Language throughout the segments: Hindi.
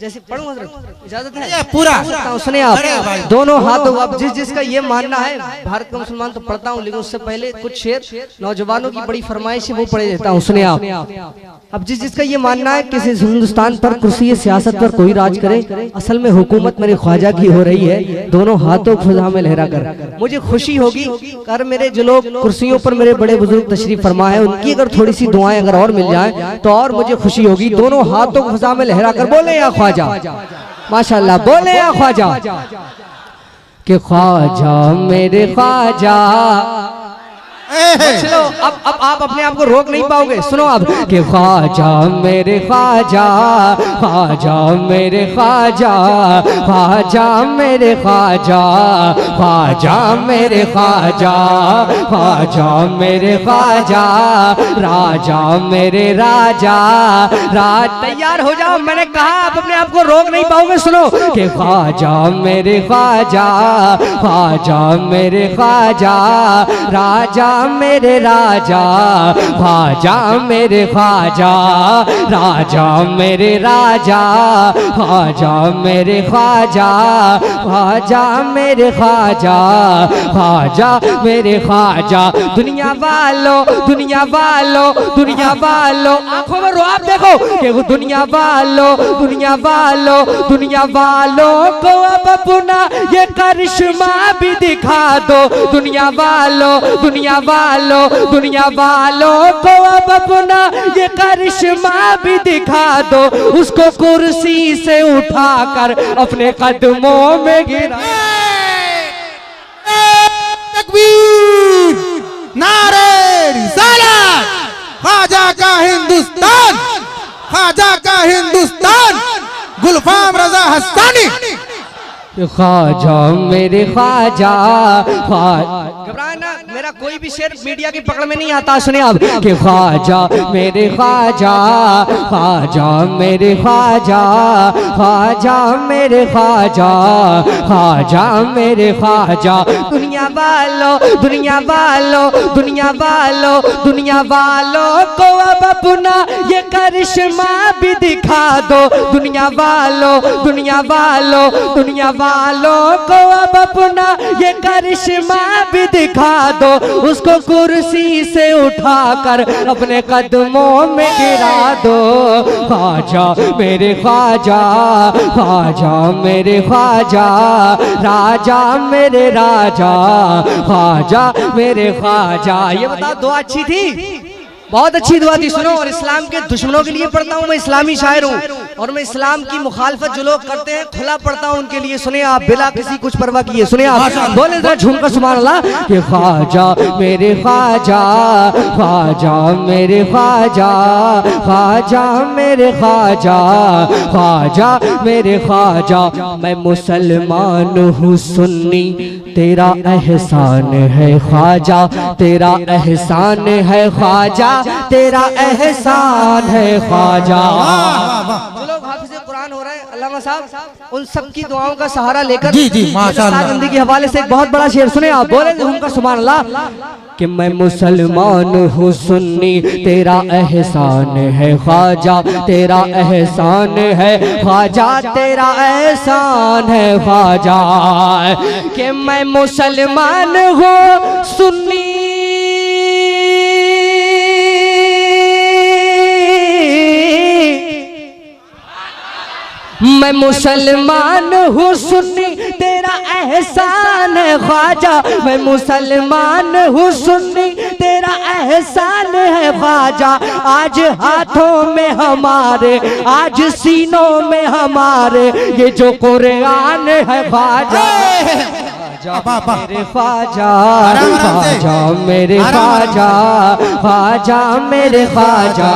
जैसे पढ़ूं हज़रत, इजाजत है? पूरा सुने आप दोनों हाथों। अब जिसका ये मानना है भारत का मुसलमान तो पढ़ता हूँ, लेकिन उससे पहले कुछ शेर नौजवानों की बड़ी फरमाइश है वो पढ़े देता हूँ। सुने आप। अब जिसका ये मानना है किसी हिंदुस्तान पर कुर्सी सियासत पर कोई राज करे, असल में हुकूमत मेरे ख्वाजा की हो रही है, दोनों हाथों खुदा में लहरा कर। मुझे खुशी होगी अगर मेरे जो लोग कुर्सियों पर मेरे बड़े बुजुर्ग तशरीफ फरमा है उनकी अगर थोड़ी सी दुआएं अगर और मिल जाए तो और मुझे खुशी होगी। दोनों हाथों खुदा में लहरा कर बोले या ख्वाजा, माशाअल्लाह, बोले या ख्वाजा, कि ख्वाजा मेरे ख्वाजा। चलो अब आप अपने आप को रोक नहीं पाओगे। सुनो अब कि ख्वाजा मेरे ख्वाजा, ख्वाजा मेरे ख्वाजा, ख्वाजा मेरे ख्वाजा, ख्वाजा मेरे ख्वाजा, ख्वाजा मेरे ख्वाजा, राजा मेरे राजा। तैयार हो जाओ, मैंने कहा आप अपने आप को रोक नहीं पाओगे। सुनो कि ख्वाजा मेरे ख्वाजा, ख्वाजा मेरे ख्वाजा, राजा मेरे राजा, ख्वाजा मेरे ख्वाजा, राजा मेरे राजा, ख्वाजा मेरे ख्वाजा, ख्वाजा मेरे ख्वाजा, ख्वाजा मेरे ख्वाजा। दुनिया वालों, दुनिया वालों, दुनिया वालों, आंखों में रुआब देखो कि दुनिया वालों, दुनिया वालों, दुनिया वालों को अब अपना ये करिश्मा भी दिखा दो। दुनिया वालों, दुनिया वालों, दुनिया वालों को अब अपना ये करिश्मा भी दिखा दो। उसको कुर्सी से उठाकर अपने कदमों में गिरा। तकबीर, नारे रिसालत, ख्वाजा का हिंदुस्तान, ख्वाजा का हिंदुस्तान, गुलफाम रजा हस्तानी। ख्वाजा मेरे ख्वाजा, घबराना, मेरा कोई भी शेर मीडिया की पकड़ में नहीं आता। सुने आप कि ख्वाजा मेरे ख्वाजा, ख्वाजा मेरे ख्वाजा, ख्वाजा मेरे ख्वाजा, ख्वाजा मेरे ख्वाजा। दुनिया वालों, दुनिया वालों, दुनिया वालों, दुनिया वालों को अब अपना ये करिश्मा भी दिखा दो। दुनिया वालों, दुनिया वालों, दुनिया वालों को अब अपना ये करिश्मा भी दिखा दो। उसको कुर्सी से उठाकर अपने कदमों में गिरा दो। ख्वाजा मेरे ख्वाजा, ख्वाजा मेरे ख्वाजा, राजा मेरे राजा, ख्वाजा मेरे ख्वाजा। ये बताओ दुआ अच्छी थी? बहुत अच्छी दुआ थी। सुनो, और इस्लाम के दुश्मनों के लिए पढ़ता हूँ, मैं इस्लामी शायर हूँ और मैं इस्लाम की मुखालफत जो लोग करते हैं खुला पढ़ता हूँ उनके लिए। सुने आप, बिला किसी कुछ परवाह किए। सुने आप, बोले जरा झूमकर सुभान अल्लाह कि ख्वाजा मेरे ख्वाजा, ख्वाजा मेरे ख्वाजा, ख्वाजा मेरे ख्वाजा, ख्वाजा मेरे ख्वाजा। मैं मुसलमान हूँ सुन्नी, तेरा एहसान है ख्वाजा, तेरा एहसान है ख्वाजा, तेरा एहसान है ख्वाजा। जो लोग हाफिज़ कुरान हो रहे हैं अल्लामा साहब, उन सब की दुआओं का सहारा लेकर जी जी माशाअल्लाह जिंदगी के हवाले से एक बहुत बड़ा शेर सुने आप। बोले उनका सुभान अल्लाह कि मैं मुसलमान हूँ सुन्नी, तेरा एहसान है ख्वाजा, तेरा एहसान है ख्वाजा, तेरा एहसान है ख्वाजा। कि मैं मुसलमान हूँ सुन्नी, मैं मुसलमान हूँ सुन्नी, तेरा एहसान है ख्वाजा। मैं मुसलमान हूँ सुन्नी, तेरा एहसान है ख्वाजा। आज हाथों में हमारे, आज सीनों में हमारे ये जो कुरान है ख्वाजा, मेरे ख्वाजा, ख्वाजा मेरे ख्वाजा, ख्वाजा मेरे ख्वाजा,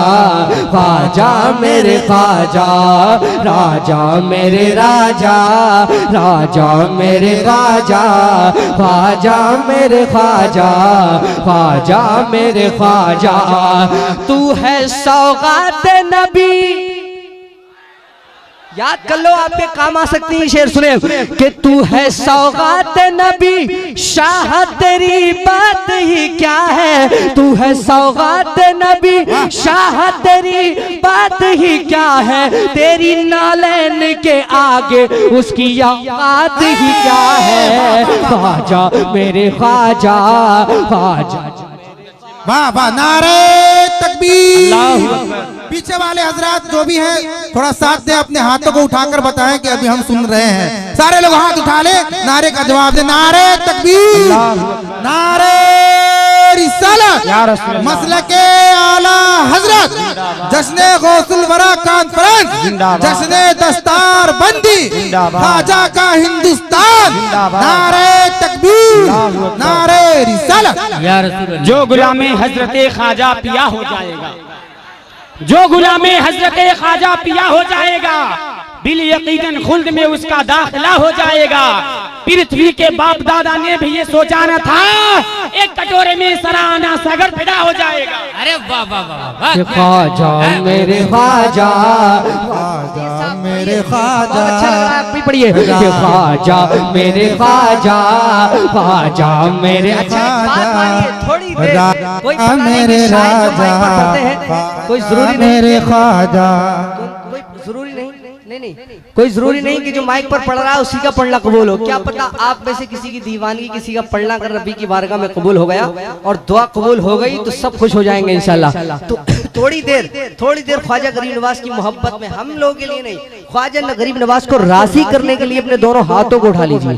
ख्वाजा मेरे ख्वाजा, राजा मेरे राजा, राजा मेरे राजा, ख्वाजा मेरे ख्वाजा, ख्वाजा मेरे ख्वाजा। तू है सौगात नबी, याद कर लो, आपके काम आ सकती है। शेर सुने कि तू है सौगात नबी शाह तेरी बात ही क्या है, तू है सौगात नबी शाह तेरी बात ही क्या है, तेरी नालैन के आगे उसकी औकात ही क्या है। ख्वाजा मेरे ख्वाजा ख्वाजा। वाह वाह, नारे तकबीर। पीछे वाले हजरात जो भी हैं थोड़ा साथ दें, अपने हाथों को उठाकर बताएं कि अभी हम सुन रहे हैं। सारे लोग हाथ उठा ले, नारे का जवाब दे। नारे तकबीर, नारे रिसालत, मसलके आला हजरत, जश्ने गौसुल वरा कॉन्फ्रेंस, जश्ने दस्तार बंदी, ख्वाजा का हिंदुस्तान। नारे तकबीर, नारे रिसालत। जो गुलामे हजरत ख्वाजा पिया हो जाएगा, जो गुलामे हजरत ख्वाजा पिया हो जाएगा, बिल यकीनन खुल्द में उसका दाखिला हो जाएगा। पृथ्वी के बाप दादा ने भी ये सोचा न था, एक कटोरे में सराहना सागर पैदा हो जाएगा। अरे वाह वाह वाह, ख्वाजा मेरे ख्वाजा, ख्वाजा मेरे ख्वाजा। अच्छा लग रहा है, आप भी पढ़िए। ख्वाजा मेरे ख्वाजा, ख्वाजा मेरे। अच्छा थोड़ी देर कोई मेरे राजा, कोई जरूरी नहीं, मेरे ख्वाजा, कोई जरूरी नहीं, नहीं कोई जरूरी नहीं कि जो माइक पर पढ़ रहा है उसी का पढ़ना कबूल हो। क्या पता आप में से किसी की दीवानगी, किसी का पढ़ना कर रबी की बारगाह में कबूल हो गया और दुआ कबूल हो गई तो सब खुश हो जाएंगे इंशाल्लाह। तो थोड़ी देर ख्वाजा गरीब नवाज की मोहब्बत में, हम लोगों के लिए नहीं, ख्वाजा गरीब नवाज को राजी करने के लिए अपने दोनों हाथों को उठा लीजिए।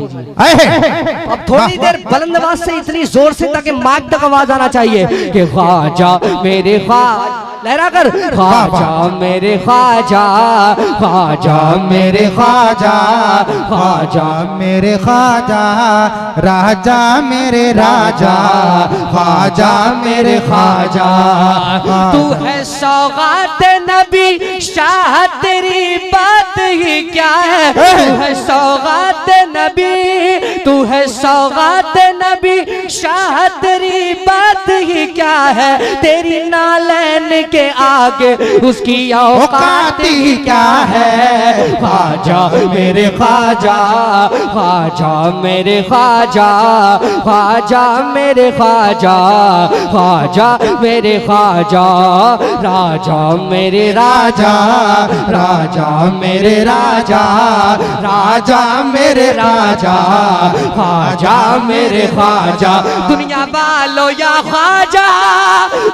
अब थोड़ी देर बुलंद आवाज से, इतनी जोर से ताकि माइक तक आवाज आना चाहिए कि ख्वाजा मेरे ख्वाजा, लहरा कर, ख्वाजा मेरे ख्वाजा, ख्वाजा मेरे ख्वाजा, ख्वाजा मेरे ख्वाजा, राजा मेरे राजा, ख्वाजा मेरे ख्वाजा। तू है सौगात नबी शाह तेरी बात ही क्या है, तू है सौगात नबी, तू है सौगात नबी शाह तेरी बात ही क्या है, तेरी नालैन के आगे उसकी औकात ही क्या है। ख्वाजा मेरे ख्वाजा, ख्वाजा मेरे ख्वाजा, ख्वाजा मेरे ख्वाजा, ख्वाजा मेरे ख्वाजा, राजा मेरे राजा, राजा मेरे राजा, राजा मेरे राजा, ख्वाजा मेरे ख्वाजा। दुनिया वालों या ख्वाजा,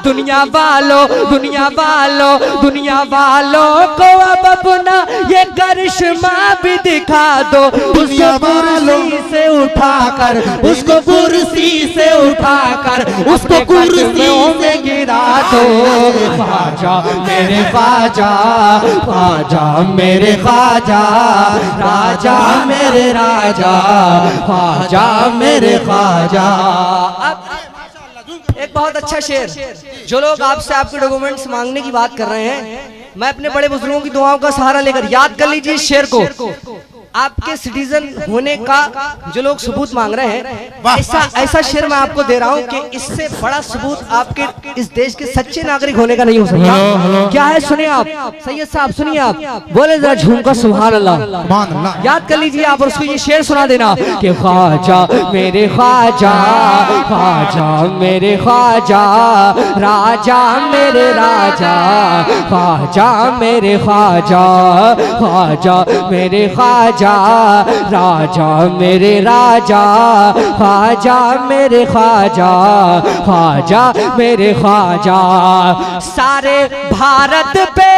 दुनिया वालों, दुनिया वालों, दुनिया वालों को अब अपना ये करिश्मा भी दिखा दो। उसको कुर्सी से उठाकर, उसको कुर्सी से उठाकर, उसको कुर्सी से गिरा दो। ख्वाजा मेरे ख्वाजा, ख्वाजा मेरे ख्वाजा, राजा मेरे राजा, ख्वाजा मेरे ख्वाजा। एक बहुत अच्छा शेर, जो लोग आपसे आपके डॉक्यूमेंट्स मांगने की बात कर रहे हैं, मैं अपने बड़े बुजुर्गों की दुआओं का सहारा लेकर, याद कर लीजिए इस शेर को, आपके सिटीजन होने का जो लोग सबूत मांग रहे हैं, ऐसा शेर मैं आपको दे रहा हूं कि इससे बड़ा सबूत आपके इस देश के सच्चे नागरिक होने का नहीं हो सकता। क्या है सुनिए आप, सैयद साहब सुनिए आप, बोले जरा झूमकर सुभान अल्लाह। याद कर लीजिए आप और उसको ये शेर सुना देना कि ख्वाजा मेरे ख्वाजा, ख्वाजा मेरे ख्वाजा, राजा मेरे राजा, ख्वाजा मेरे ख्वाजा, ख्वाजा मेरे ख्वाजा, राजा मेरे राजा, ख्वाजा मेरे ख्वाजा, ख्वाजा मेरे ख्वाजा। सारे भारत पे,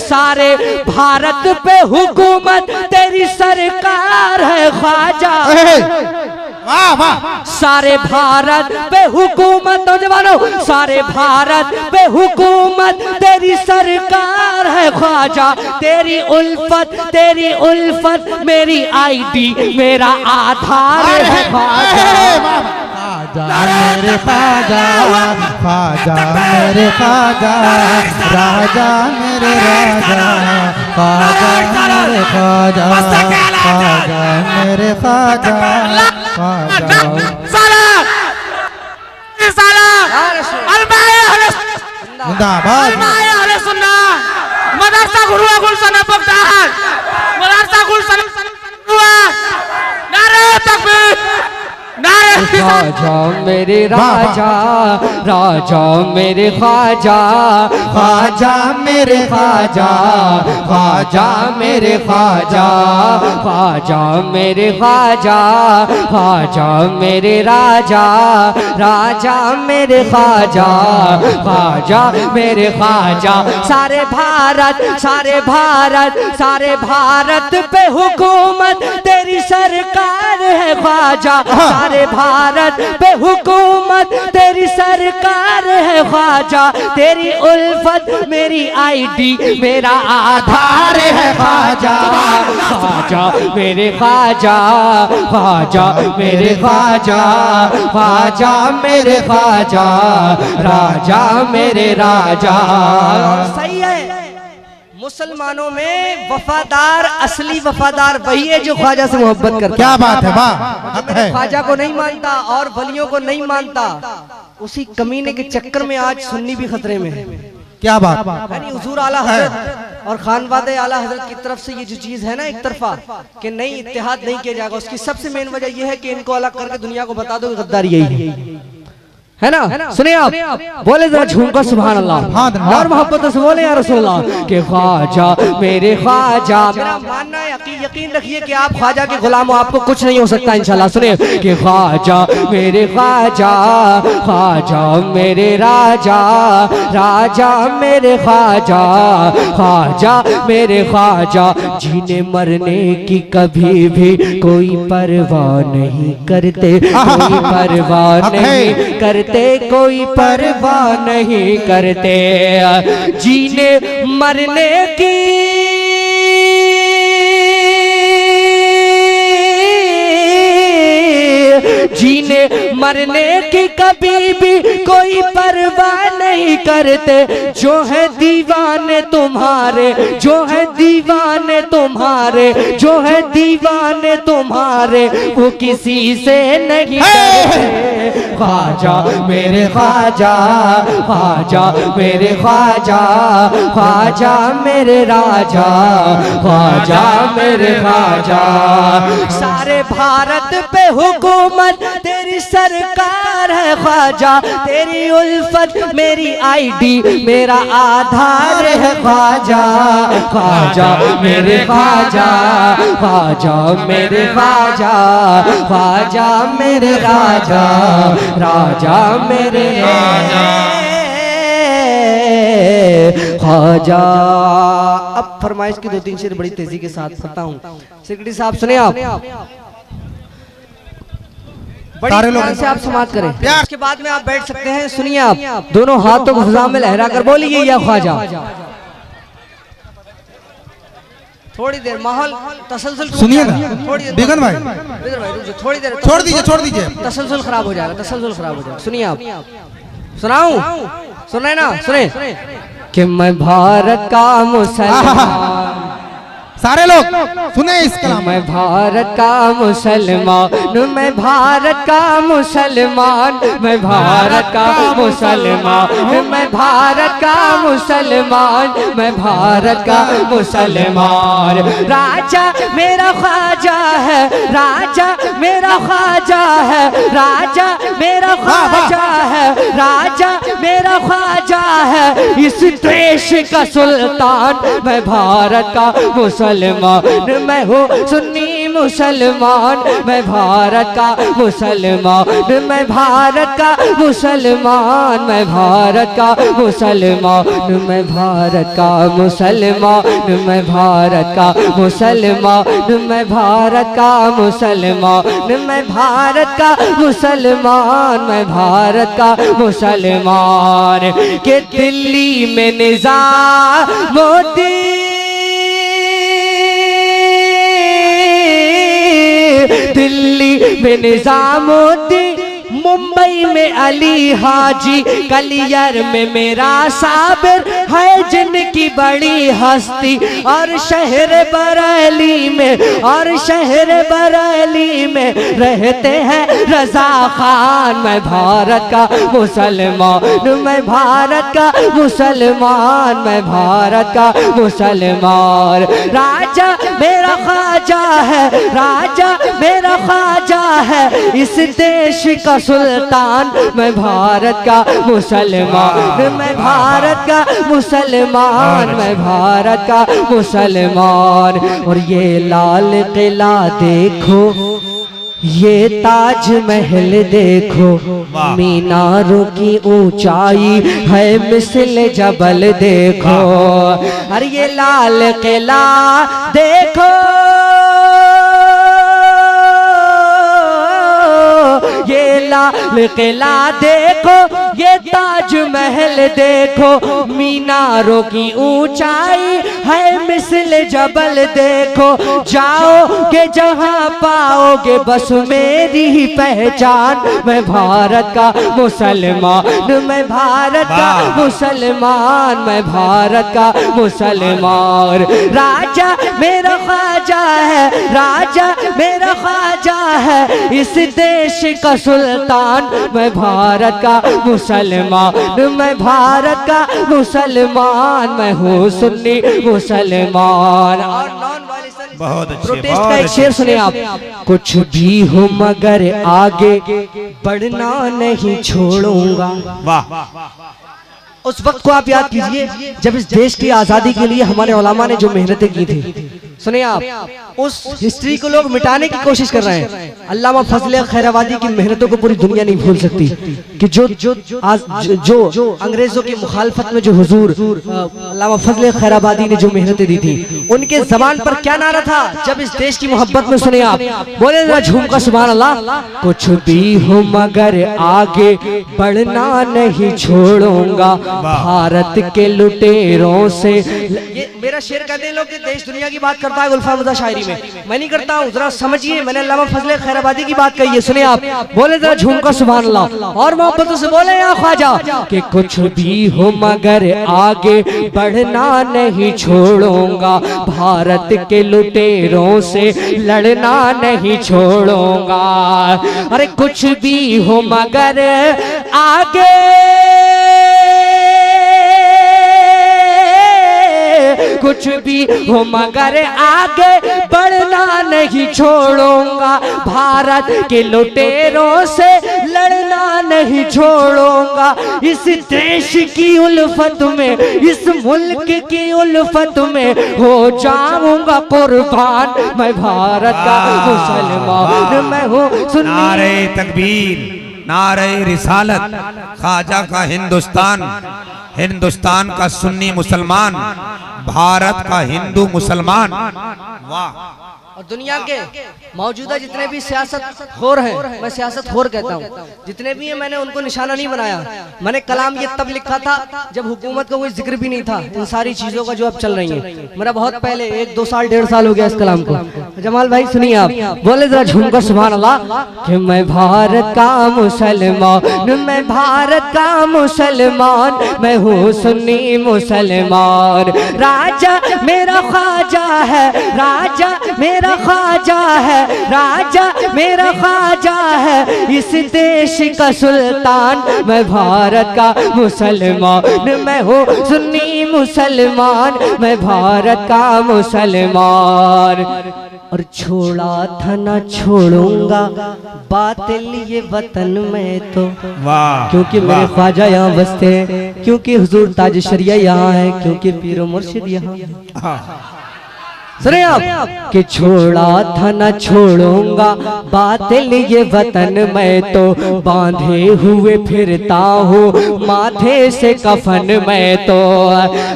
सारे भारत पे हुकूमत तेरी सरकार है ख्वाजा। सारे भारत पे हुकूमत, नौजवानों सारे भारत पे हुकूमत तेरी सरकार है ख्वाजा। तेरी उल्फत मेरी आईडी, मेरा आधार है ख्वाजा। मेरे ख्वाजा, ख्वाजा मेरे ख्वाजा, राजा मेरे राजा, ख्वाजा मेरे ख्वाजा, ख्वाजा मेरे ख्वाजा, जिंदाबाद मदरसा गुरु गुलशन बगदाद मदरसा गुलशन नारे तकबीर नारे ख्वाजा मेरे राजा राजा मेरे ख्वाजा ख्वाजा मेरे ख्वाजा ख्वाजा मेरे ख्वाजा ख्वाजा मेरे ख्वाजा ख्वाजा मेरे राजा राजा मेरे ख्वाजा ख्वाजा मेरे ख्वाजा सारे भारत पे हुकूमत तेरी सरकार है ख्वाजा सारे भारत पे हुकूमत तेरी सरकार है ख्वाजा तेरी उल्फत मेरी आईडी मेरा आधार है ख्वाजा ख्वाजा मेरे ख्वाजा ख्वाजा मेरे ख्वाजा ख्वाजा मेरे ख्वाजा राजा मेरे राजा। सही है, मुसलमानों में वफादार असली वफादार वही है जो ख्वाजा से मोहब्बत करता है। क्या बात है, वाह ख्वाजा को नहीं मानता और वलियों को नहीं मानता, उसी कमीने के चक्कर में आज सुन्नी भी खतरे में है। क्या बात यानी हुजूर आला हजरत और खानवादे आला हजरत की तरफ से ये जो चीज है ना एक तरफा कि नहीं इत्तेहाद नहीं किया जाएगा, उसकी सबसे मेन वजह ये है कि इनको अलग करके दुनिया को बता दो गद्दारी यही है ना। सुनिए आप बोले जरा झूमकर सुभान अल्लाह और मोहब्बत से बोले या रसूलल्लाह के ख्वाजा मेरे ख्वाजा। मेरा मानना है यकीन रखिए कि आप ख्वाजा के गुलाम हो, आपको कुछ नहीं हो सकता इंशाल्लाह। सुनिए कि ख्वाजा मेरे ख्वाजा ख्वाजा मेरे राजा राजा मेरे ख्वाजा ख्वाजा मेरे ख्वाजा जीने मरने की कभी भी कोई परवाह नहीं करते, कोई परवाह नहीं करते, कोई परवाह नहीं करते, जीने मरने की जीने मरने की कभी भी कोई परवाह नहीं करते, जो है दीवाने तुम्हारे जो है दीवाने तुम्हारे जो है दीवाने तुम्हारे वो किसी से नहीं करते। ख्वाजा मेरे ख्वाजा ख्वाजा मेरे ख्वाजा ख्वाजा मेरे राजा ख्वाजा मेरे ख्वाजा सारे भारत पे हुकूमत तेरी सरकार है ख्वाजा तेरी उल्फत मेरी आईडी मेरा आधार है ख्वाजा ख्वाजा मेरे ख्वाजा ख्वाजा मेरे ख्वाजा ख्वाजा मेरे राजा राजा मेरे राजा ख्वाजा। अब फरमाइश की 2-3 शेर बड़ी तेजी के साथ पढ़ता हूँ। सेक्रेटरी साहब सुने आप बड़ी ध्यान से आप समाप्त करें, उसके बाद में आप बैठ सकते हैं। सुनिए आप दोनों हाथों को फिजा में लहरा कर बोलिए या ख्वाजा। थोड़ी देर माहौल तसलसल सुनिए ना बेगन भाई, थोड़ी देर छोड़ दीजिए तसलसल खराब हो जाएगा, तसलसल खराब हो जाएगा। सुनिए आप सुनाऊं सुन रहे ना सुने कि मैं भारत का मुसलमान सारे लोग सुने इस कलाम। मैं भारत का मुसलमान मैं भारत का मुसलमान मैं भारत का मुसलमान मैं भारत का मुसलमान मैं भारत का मुसलमान। राजा मेरा ख्वाजा है राजा मेरा ख्वाजा है राजा मेरा ख्वाजा है राजा मेरा ख्वाजा है इस देश का सुल्तान मैं भारत का मुसलमान मैं हूँ सुन्नी मुसलमान मैं भारत का मुसलमान मैं भारत का मुसलमान मैं भारत का मुसलमान मैं भारत का मुसलमान मैं भारत का मुसलमान मैं भारत का मुसलमान मैं भारत का मुसलमान मैं भारत का मुसलमान के दिल्ली में निज़ामुद्दीन दिल्ली में निजामुद्दीन मुंबई में अली हाजी कलियर में मेरा साबिर है जिनकी बड़ी हस्ती और शहर बरेली में, और शहर बरेली में रहते हैं रजा खान। मैं भारत का मुसलमान, मैं भारत का मुसलमान, मैं भारत का मुसलमान। राजा मेरा ख्वाजा है, राजा मेरा ख्वाजा है, इस देश का सुल्तान। मैं भारत का मुसलमान, मैं भारत का मुसलमान, मैं भारत का मुसलमान। और ये लाल किला देखो, ये ताज महल देखो, मीनारों की ऊंचाई है मिसल जबल देखो। अरे ये लाल किला देखो, ये लाल किला देखो, ये ताज महल देखो, मीनारों की ऊंचाई है मिसल जबल देखो। जाओगे जहां पाओगे बस मेरी ही पहचान। मैं भारत का मुसलमान, मैं भारत का मुसलमान, मैं भारत का मुसलमान। राजा मेरा ख्वाजा है, राजा मेरा ख्वाजा है, इस देश का सुल्तान। मैं भारत का मुसलमान, मैं भारत का मुसलमान, मैं हूँ सुन्नी मुसलमान। और बहुत अच्छे, प्रोटेस्ट का एक शेर सुने आप। कुछ भी हो मगर आगे बढ़ना नहीं छोड़ूंगा। वाह, उस वक्त को आप याद कीजिए जब इस देश की आजादी के लिए हमारे उलमा ने जो मेहनतें की थी। सुनिए आप, उस हिस्ट्री को लोग मिटाने की कोशिश कर रहे हैं। अल्लामा फजल खैराबादी की मेहनतों को पूरी दुनिया नहीं भूल सकती कि जो अंग्रेजों की मुखालफत में जो हुजूर अल्लामा फजल खैराबादी ने जो मेहनतें दी थी, उनके जबान पर क्या नारा था जब इस देश की मोहब्बत में। सुने आप, बोले जरा झूम कर सुभान अल्लाह। कुछ भी हो मगर आगे बढ़ना नहीं छोड़ूंगा, भारत के लुटेरों से। ये मेरा शेर कहते हैं लोग कि देश दुनिया की बात करता है गुलफाम रज़ा शायरी में, मैं नहीं करता हूँ। जरा समझिए, मैंने अल्लामा फजल खैराबादी की बात कही है। सुनिए आप, बोले जरा झूमकर सुभान अल्लाह और मोहब्बतों से बोले या ख्वाजा कि कुछ भी हो मगर आगे बढ़ना नहीं छोड़ूंगा, भारत के लुटेरों से लड़ना नहीं छोड़ूंगा। अरे कुछ भी हो मगर आगे, कुछ भी हो मगर आगे बढ़ना नहीं छोड़ूंगा, भारत के लुटेरों से लड़ना नहीं छोड़ूंगा। इस देश की उल्फत में, इस मुल्क की उल्फत में हो जाऊंगा कुर्बान। मैं भारत का मुसलमान, मैं हूँ सुन्नी। नारे तकबीर, नारे रिसालत, ख्वाजा का हिंदुस्तान, हिंदुस्तान का सुन्नी मुसलमान, भारत का हिंदू मुसलमान। वाह। और दुनिया के मौजूदा जितने भी सियासत खोर हैं, मैं सियासत खोर कहता हूँ, जितने भी हैं, मैंने उनको निशाना नहीं बनाया। मैंने कलाम ये तब लिखा था जब हुकूमत का कोई जिक्र भी नहीं था इन सारी चीजों का जो अब चल रही है। मेरा बहुत पहले 1, 2 साल 1.5 साल हो गया इस कलाम को। जमाल भाई सुनिए आप, बोले जरा झूमकर सुभान अल्लाह कि मैं भारत का मुसलमान, मैं भारत का मुसलमान, मैं हूँ सुन्नी मुसलमान। राजा मेरा ख्वाजा है, राजा मेरा ख्वाजा है, राजा मेरा ख्वाजा है, इस देश का सुल्तान। मैं भारत का मुसलमान, मैं हूँ सुन्नी मुसलमान, मैं भारत का मुसलमान। और छोड़ा था ना छोड़ूंगा बातिल ये वतन में तो। वाह, क्योंकि मेरे ख्वाजा यहाँ बसते हैं, क्योंकि हुजूर ताज शरिया यहाँ है, क्योंकि पीरो मुर्शिद यहाँ। सुनिए आप कि छोड़ा था न छोड़ूंगा बातिल ये वतन मैं तो, बांधे हुए फिरता हूँ माथे से कफन मैं तो।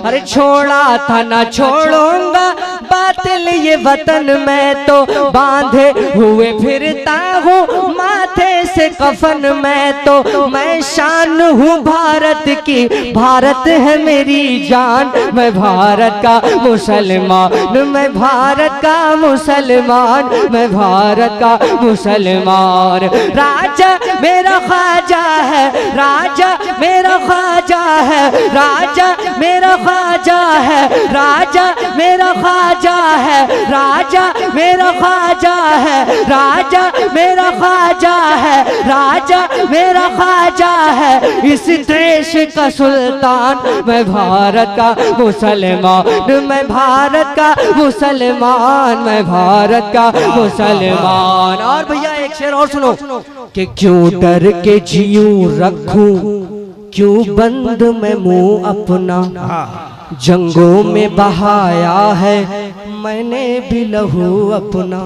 अरे छोड़ा था न छोड़ूंगा बातिल ये वतन मैं तो, बांधे हुए फिरता हूँ माथे से कफन मैं तो। मैं शान हूँ भारत की, भारत है मेरी जान। मैं भारत का मुसलमान, मैं भारत का मुसलमान, मैं भारत का मुसलमान। राजा मेरा ख्वाजा है, राजा मेरा ख्वाजा है, राजा मेरा ख्वाजा ख्वाजा है, राजा मेरा ख्वाजा है, राजा मेरा ख्वाजा है, राजा मेरा ख्वाजा है, राजा मेरा ख्वाजा है, इस देश का सुल्तान, मैं भारत का मुसलमान, मैं भारत का मुसलमान, मैं भारत का मुसलमान। और भैया एक शेर और सुनो कि क्यों डर के जीऊं रखूं, क्यों बंद मैं मुंह अपना, जंगों में बहाया है मैंने भी लहू अपना।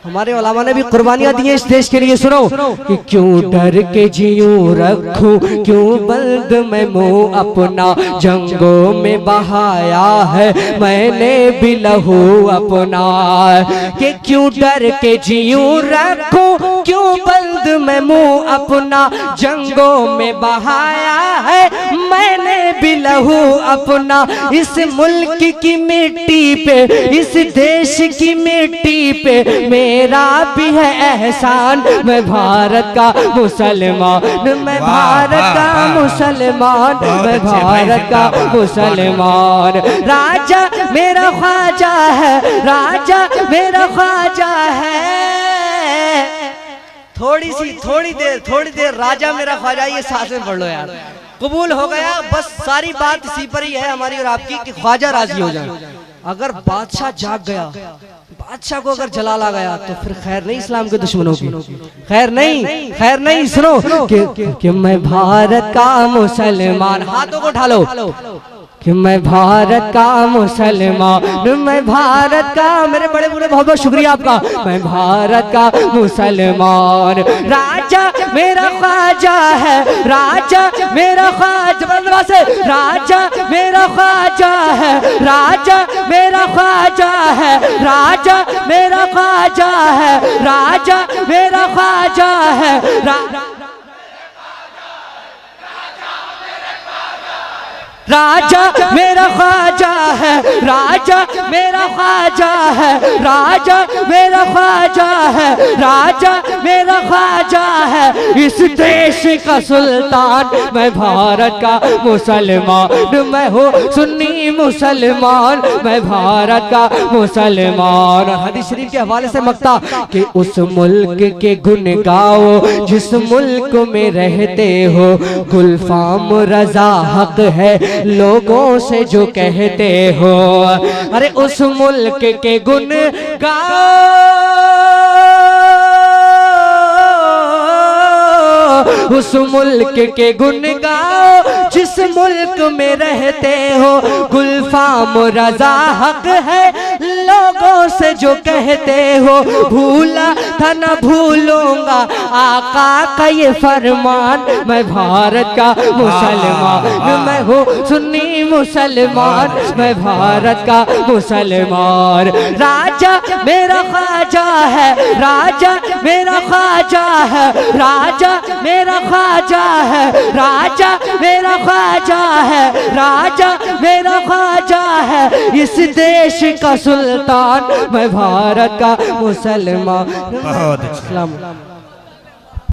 हमारे उलमा ने भी कुर्बानियां दी हैं इस देश के लिए। सुनो कि क्यों डर के जीऊं रखूं, क्यों बंद मैं मुंह अपना, जंगों में बहाया है मैंने भी लहू अपना। कि क्यों डर के जीऊं रखूं, क्यों बंद मैं मुंह अपना, जंगों में बहाया है मैंने भी लहू अपना। इस मुल्क की मिट्टी पे, इस देश की मिट्टी पे मेरा भी है एहसान, मैं भारत का मुसलमान, मैं भारत का मुसलमान, मैं भारत का मुसलमान। राजा मेरा ख्वाजा है, राजा मेरा ख्वाजा है। थोड़ी देर राजा मेरा ख्वाजा, ये सांस में पढ़ लो यार, कबूल हो गया। बस सारी बात इसी पर ही है हमारी और आपकी कि ख्वाजा राजी हो जाए। अगर बादशाह जाग गया, बादशाह को अगर जलाल आ गया तो फिर खैर नहीं इस्लाम के दुश्मनों की, खैर नहीं। सुनो कि मैं भारत का मुसलमान, हाथों को उठा लो कि मैं भारत का मुसलमान, मैं भारत का, मेरे बड़े बूढ़े बहुत बहुत शुक्रिया आपका, मैं भारत का मुसलमान। राजा मेरा ख्वाजा है, राजा मेरा ख्वाजा से, राजा मेरा ख्वाजा है, राजा मेरा ख्वाजा है, राजा मेरा ख्वाजा है, राजा मेरा ख्वाजा है, राजा मेरा ख्वाजा है, राजा मेरा ख्वाजा है, राजा मेरा ख्वाजा है, राजा मेरा ख्वाजा है, इस देश का सुल्तान, मैं भारत का मुसलमान, मैं हूँ सुन्नी मुसलमान, मैं भारत का मुसलमान। और हदीस शरीफ के हवाले से मक्ता कि उस मुल्क के गुन गाओ जिस मुल्क में रहते हो, गुलफाम रजा हक है लोगों से जो कहते हो। अरे उस मुल्क के गुन गाओ, उस मुल्क के गुन गाओ जिस मुल्क में रहते हो, गुलफाम रजा हक है लोगों से जो कहते हो। भूला था न भूलूंगा आका का ये फरमान, मैं भारत का मुसलमान, मैं हूँ सुन्नी मुसलमान, मैं भारत का मुसलमान। राजा मेरा ख्वाजा है, राजा मेरा ख्वाजा है, राजा मेरा ख्वाजा है, राजा मेरा ख्वाजा है, राजा मेरा ख्वाजा है, इस देश का सुल्तान, मैं भारत का मुसलमान। बहुत अच्छा।